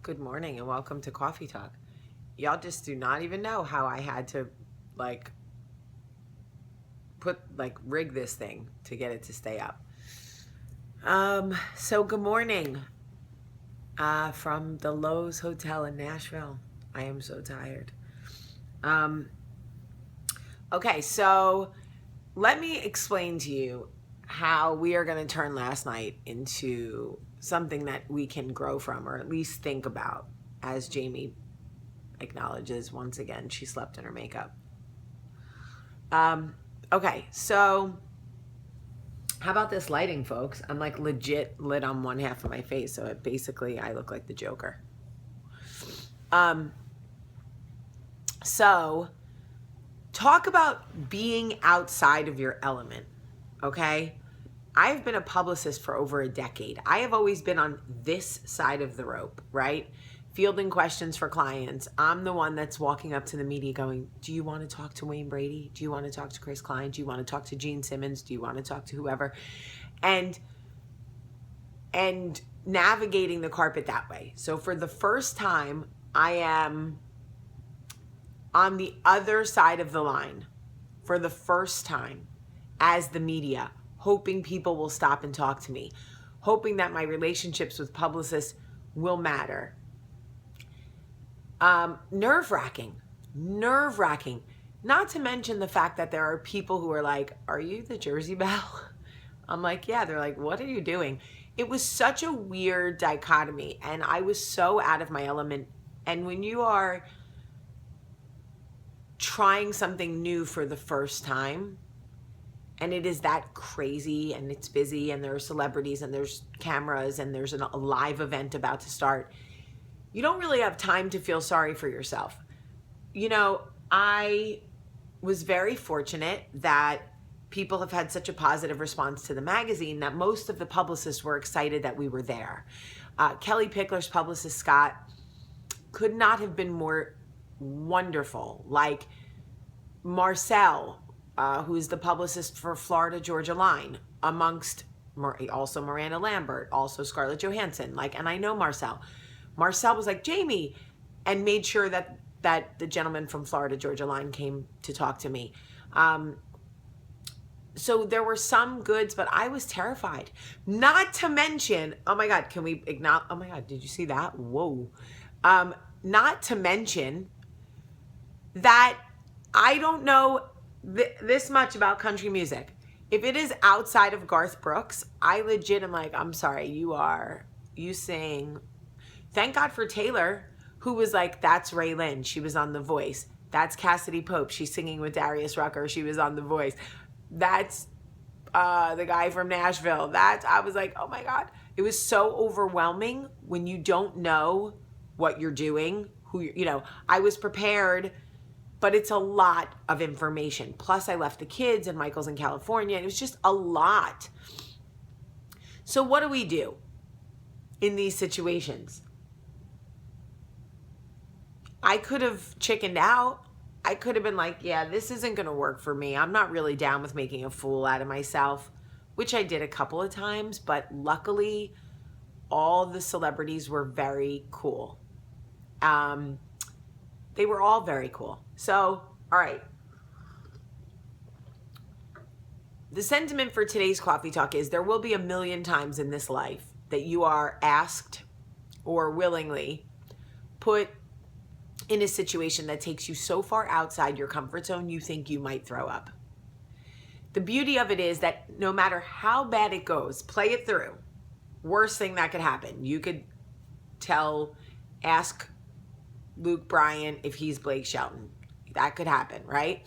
Good morning and welcome to Coffee Talk. Y'all just do not even know how I had to rig this thing to get it to stay up. So good morning from the Lowe's Hotel in Nashville. I am so tired. Okay, so let me explain to you how we are going to turn last night into something that we can grow from, or at least think about, as Jaime acknowledges once again she slept in her makeup. Okay, so how about this lighting, folks? I'm like legit lit on one half of my face, so basically I look like the Joker. So talk about being outside of your element, okay? I've been a publicist for over a decade. I have always been on this side of the rope, right? Fielding questions for clients. I'm the one that's walking up to the media going, do you want to talk to Wayne Brady? Do you want to talk to Chris Klein? Do you want to talk to Gene Simmons? Do you want to talk to whoever? And navigating the carpet that way. So for the first time, I am on the other side of the line for the first time as the media, hoping people will stop and talk to me, hoping that my relationships with publicists will matter. Nerve-wracking, not to mention the fact that there are people who are like, are you the Jersey Belle? I'm like, yeah. They're like, what are you doing? It was such a weird dichotomy, and I was so out of my element. And when you are trying something new for the first time, and it is that crazy, and it's busy, and there are celebrities, and there's cameras, and there's a live event about to start, you don't really have time to feel sorry for yourself. You know, I was very fortunate that people have had such a positive response to the magazine that most of the publicists were excited that we were there. Kelly Pickler's publicist, Scott, could not have been more wonderful. Like Marcel, who's the publicist for Florida Georgia Line, amongst also Miranda Lambert, also Scarlett Johansson. And I know Marcel. Marcel was like, Jaime, and made sure that the gentleman from Florida Georgia Line came to talk to me. So there were some goods, but I was terrified. Not to mention, oh my God, can we acknowledge, oh my God, did you see that? Whoa. Not to mention that I don't know this much about country music. If it is outside of Garth Brooks, I legit am like, I'm sorry, you sing. Thank God for Taylor, who was like, that's Ray Lynn. She was on The Voice. That's Cassidy Pope. She's singing with Darius Rucker. She was on The Voice. That's the guy from Nashville. I was like, oh my God. It was so overwhelming when you don't know what you're doing, I was prepared, but it's a lot of information. Plus I left the kids and Michael's in California. It was just a lot. So what do we do in these situations? I could have chickened out. I could have been like, yeah, this isn't going to work for me. I'm not really down with making a fool out of myself, which I did a couple of times, but luckily all the celebrities were very cool. They were all very cool. So, all right. The sentiment for today's coffee talk is there will be a million times in this life that you are asked or willingly put in a situation that takes you so far outside your comfort zone you think you might throw up. The beauty of it is that no matter how bad it goes, play it through. Worst thing that could happen. You could ask Luke Bryan if he's Blake Shelton. That could happen, right?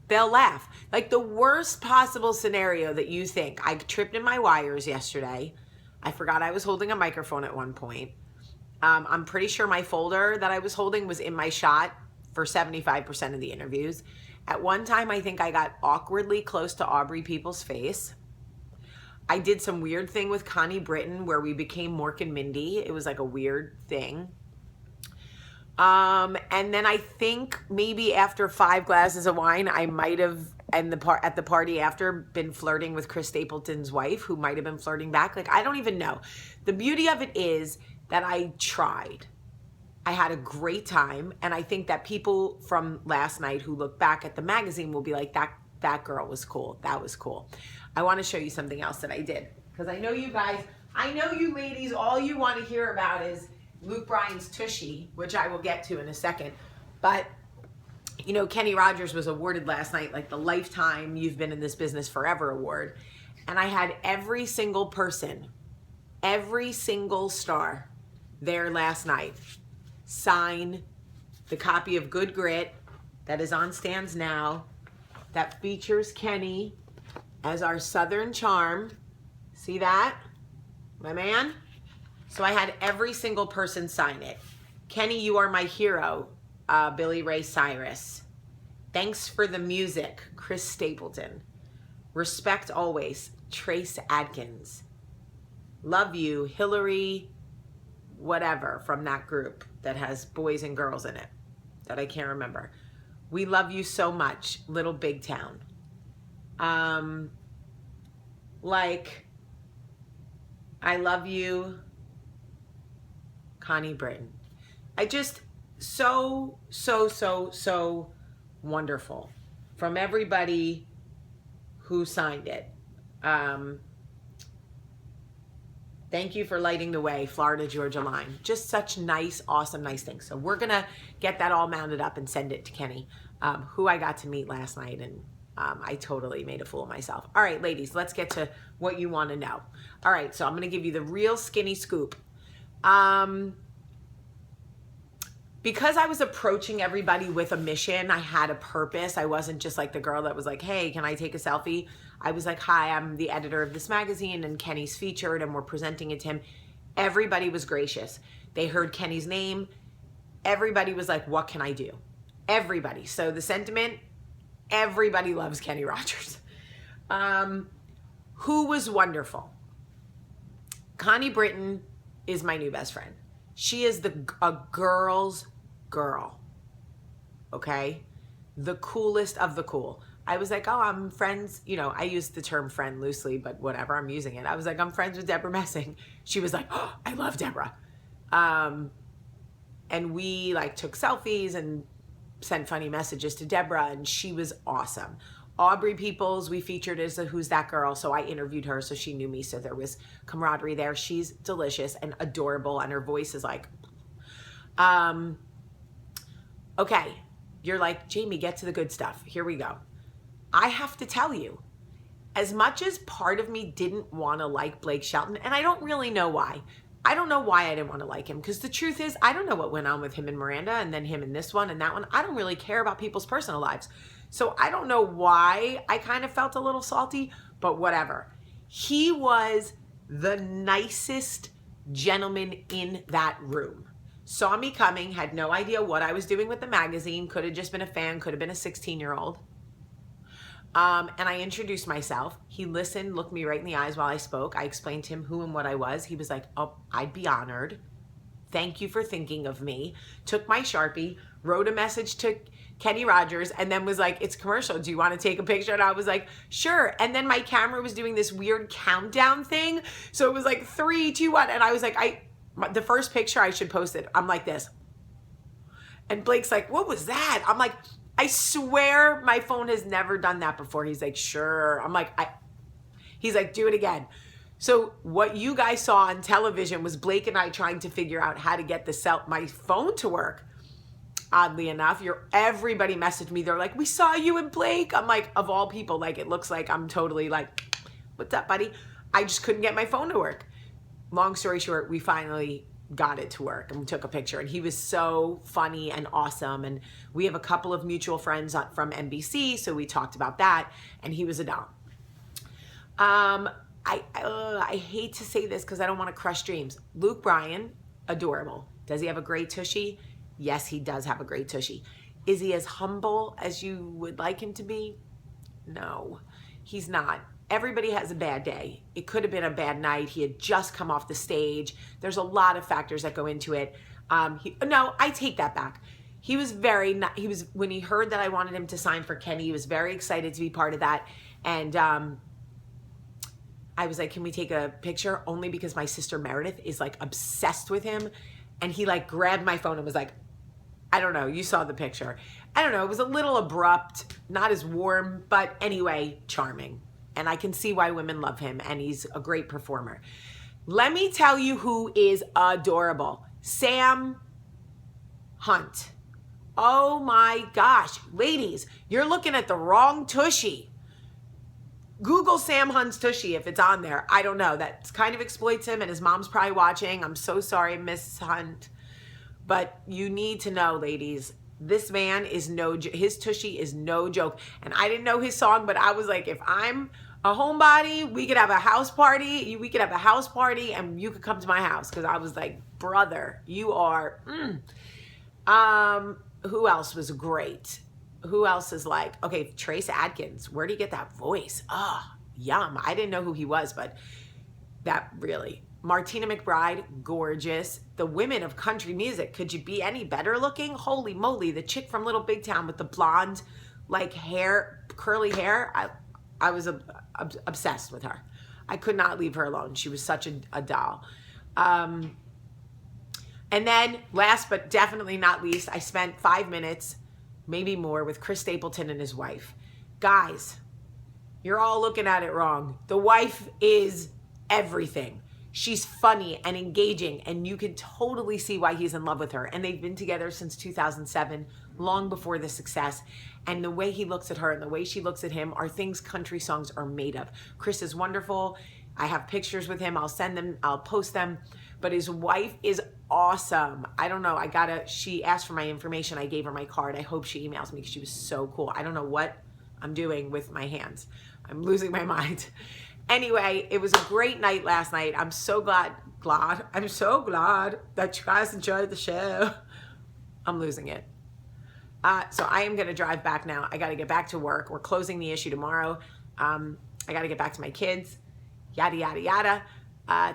They'll laugh. Like the worst possible scenario that you think. I tripped in my wires yesterday. I forgot I was holding a microphone at one point. I'm pretty sure my folder that I was holding was in my shot for 75% of the interviews. At one time, I think I got awkwardly close to Aubrey Peoples' face. I did some weird thing with Connie Britton where we became Mork and Mindy. It was like a weird thing. And then I think maybe after 5 glasses of wine, I might have and at the party after been flirting with Chris Stapleton's wife, who might have been flirting back. Like, I don't even know. The beauty of it is that I tried. I had a great time, and I think that people from last night who look back at the magazine will be like, that girl was cool. That was cool. I want to show you something else that I did, because I know you guys, I know you ladies, all you want to hear about is Luke Bryan's tushy, which I will get to in a second. But you know, Kenny Rogers was awarded last night like the Lifetime You've Been in This Business Forever award. And I had every single person, every single star there last night sign the copy of Good Grit that is on stands now, that features Kenny as our Southern charm. See that, my man? So I had every single person sign it. Kenny, you are my hero. Billy Ray Cyrus. Thanks for the music, Chris Stapleton. Respect always, Trace Adkins. Love you, Hillary, whatever, from that group that has boys and girls in it that I can't remember. We love you so much, Little Big Town. Like, I love you, Connie Britton. I just, so wonderful from everybody who signed it. Thank you for lighting the way, Florida Georgia Line. Just such nice, awesome, nice things. So we're gonna get that all mounted up and send it to Kenny, who I got to meet last night, and I totally made a fool of myself. All right, ladies, let's get to what you want to know. All right, so I'm gonna give you the real skinny scoop. Because I was approaching everybody with a mission, I had a purpose. I wasn't just like the girl that was like, hey, can I take a selfie? I was like, hi, I'm the editor of this magazine, and Kenny's featured, and we're presenting it to him. Everybody was gracious. They heard Kenny's name. Everybody was like, what can I do? Everybody. So the sentiment, everybody loves Kenny Rogers. Who was wonderful? Connie Britton is my new best friend. She is a girl's girl, okay? The coolest of the cool. I was like, oh, I'm friends. You know, I use the term friend loosely, but whatever, I'm using it. I was like, I'm friends with Deborah Messing. She was like, oh, I love Deborah. And we like took selfies and sent funny messages to Deborah, and she was awesome. Aubrey Peoples, we featured as a Who's That Girl, so I interviewed her, so she knew me, so there was camaraderie there. She's delicious and adorable, and her voice is like, okay, you're like, Jamie, get to the good stuff. Here we go. I have to tell you, as much as part of me didn't want to like Blake Shelton, and I don't really know why. I don't know why I didn't want to like him, because the truth is, I don't know what went on with him and Miranda, and then him and this one and that one. I don't really care about people's personal lives. So I don't know why I kind of felt a little salty, but whatever. He was the nicest gentleman in that room. Saw me coming, had no idea what I was doing with the magazine, could have just been a fan, could have been a 16-year-old. And I introduced myself. He listened, looked me right in the eyes while I spoke. I explained to him who and what I was. He was like, oh, I'd be honored. Thank you for thinking of me. Took my Sharpie, wrote a message to Kenny Rogers, and then was like, it's commercial. Do you want to take a picture? And I was like, sure. And then my camera was doing this weird countdown thing. So it was like 3, 2, 1. And I was like, the first picture I should post it. I'm like this. And Blake's like, what was that? I'm like, I swear my phone has never done that before. He's like, sure. I'm like, he's like, do it again. So what you guys saw on television was Blake and I trying to figure out how to get my phone to work. Oddly enough, everybody messaged me. They're like, we saw you and Blake. I'm like, of all people, like, it looks like I'm totally like, what's up, buddy? I just couldn't get my phone to work. Long story short, we finally got it to work, and we took a picture, and he was so funny and awesome. And we have a couple of mutual friends from NBC, so we talked about that, and he was a dom. I hate to say this because I don't want to crush dreams. Luke Bryan, adorable. Does he have a great tushy? Yes, he does have a great tushy. Is he as humble as you would like him to be? No, he's not. Everybody has a bad day. It could have been a bad night. He had just come off the stage. There's a lot of factors that go into it. No, I take that back. he was when he heard that I wanted him to sign for Kenny, he was very excited to be part of that. And I was like, can we take a picture? Only because my sister Meredith is like obsessed with him. And he like grabbed my phone and was like, I don't know, you saw the picture. I don't know, it was a little abrupt, not as warm, but anyway, charming. And I can see why women love him, and he's a great performer. Let me tell you who is adorable. Sam Hunt. Oh my gosh. Ladies, you're looking at the wrong tushy. Google Sam Hunt's tushy if it's on there. I don't know. That kind of exploits him, and his mom's probably watching. I'm so sorry, Miss Hunt. But you need to know, ladies, this man is his tushy is no joke. And I didn't know his song, but I was like, if I'm a homebody, we could have a house party. We could have a house party, and you could come to my house. Because I was like, brother, you are. Who else was great? Who else is like, okay, Trace Adkins. Where do you get that voice? Oh, yum. I didn't know who he was, but that really. Martina McBride, gorgeous. The women of country music. Could you be any better looking? Holy moly. The chick from Little Big Town with the blonde, like hair, curly hair. I was obsessed with her. I could not leave her alone. She was such a doll. And then last but definitely not least, I spent 5 minutes, maybe more, with Chris Stapleton and his wife. Guys, you're all looking at it wrong. The wife is everything. She's funny and engaging, and you can totally see why he's in love with her. And they've been together since 2007, long before the success. And the way he looks at her and the way she looks at him are things country songs are made of. Chris is wonderful. I have pictures with him. I'll send them. I'll post them. But his wife is awesome. I don't know. She asked for my information. I gave her my card. I hope she emails me because she was so cool. I don't know what I'm doing with my hands. I'm losing my mind. Anyway, it was a great night last night. I'm so glad. I'm so glad that you guys enjoyed the show. I'm losing it. So I am going to drive back now. I got to get back to work. We're closing the issue tomorrow. I got to get back to my kids. Yada, yada, yada.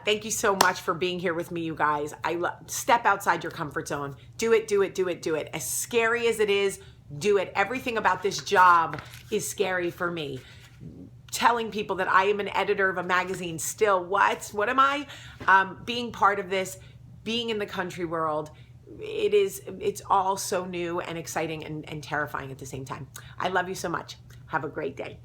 Thank you so much for being here with me, you guys. Step outside your comfort zone. Do it, do it, do it, do it. As scary as it is, do it. Everything about this job is scary for me. Telling people that I am an editor of a magazine still. What am I? Being part of this, being in the country world, it's all so new and exciting and terrifying at the same time. I love you so much. Have a great day.